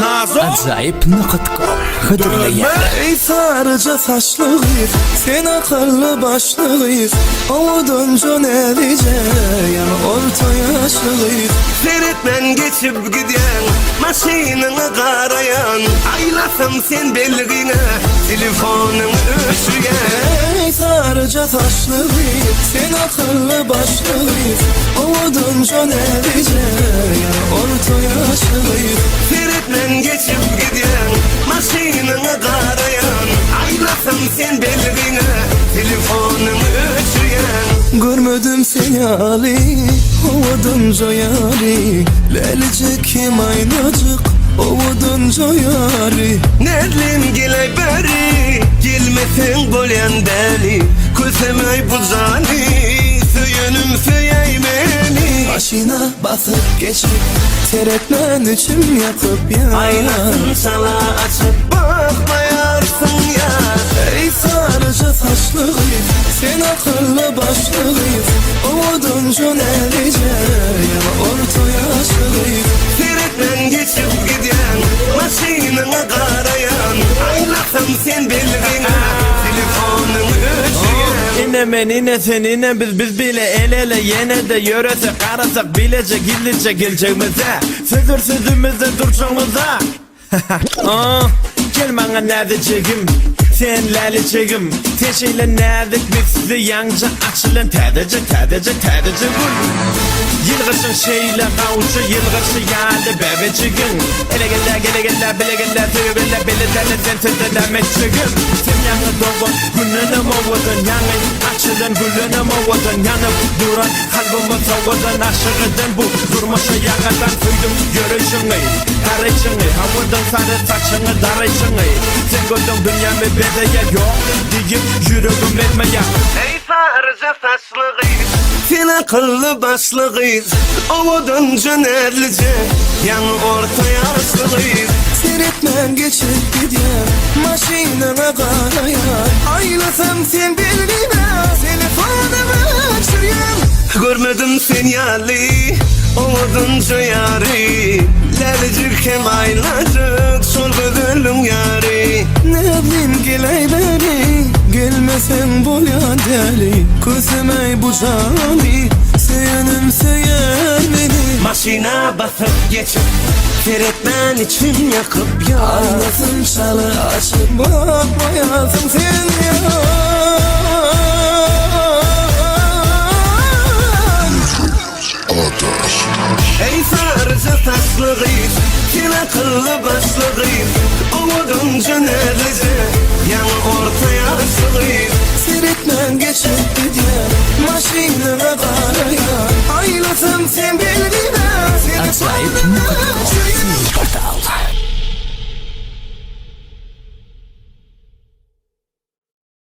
nazo Acayip nokatkom hıdırlı yerler. Ey sarıca saçlı kız, sen akıllı başlı kız, avudunca nelice yan orta yaşlı kız. Seyretmen geçip giden maşinini karayan, aylasam sen belgine telefonun öçüyen. Ey sarıca saçlı kız, sen akıllı başlı kız, avudunca nelice yan orta yaşlı kız. Seyretmen geçip giden maşinini karayan, aylasam sen belgine telefonun öçüyen. Görmedim seni Ali, ovudunca yari, lelicek aynacık, ovudunca yari. Nerlim gelay beri, gelmesin bolyan deli, küsemey bu zani, söyünüm söyey beni. Başına basıp geçip, seyretmen içim yakıp ya. Aynasını sana açıp bakmayarsın ya. Ey sarıca saçlı kız, sen akıllı başlı kız, ovudunca nelice ya orta yaşlı kız. Seyretmen geçip giden maşinini karayan, aylasam sen belgine telefonun öçüyen. İnemen ine sen ine biz bile el ele yine de yöresek arasak bilecek illicek geleceğimize. Sözür sözümüzde duracağımıza. Gel bana nerede çekim, sen lale çekim. Teşeyle nerede bizi yanca açılın tədəcə gül. Yılğışın şeyle kavuşu yılğışı yalde bebecigin. Ele geller bile geller tövbeler bile derler sen tezelemek çekim. Sen yanı doğun gününü movudun yanı açılın gülünü movudun yanıp duran kalbimi soğudun aşığıdın bu durmuşa yakadan duydum görüşünü karışını havudun sarı saçını darışını. Sen gördün dünyamı bedeye yok deyip yüreğim etmeye. Ey sarıca saçlı kız, sen akıllı başlı kız, ovudunca nerlice yan orta yaşlı kız. Seyretmen geçip gidiyor, maşinine karayan, aylasam sen belgine telefonumu öçüyen. Görmedim sen yali, ovudunca yari, lelicik hem aylacık sol gözülüm yari. Ne bileyim geley beni, gelmesen bolyan deli, küsemey bu cani, söyünüm söyler beni. Maşina basıp geçip, seyretmen için yakıp ya. Aynasın çalı açıp bakmayasın sen ya. Ey sarıca saçlı kız, sen akıllı başlı kız, ovudunca nerlice yan orta yaşlı kız. Seyretmen geçip gidiyor, maşinine karayan, aylasam sen bile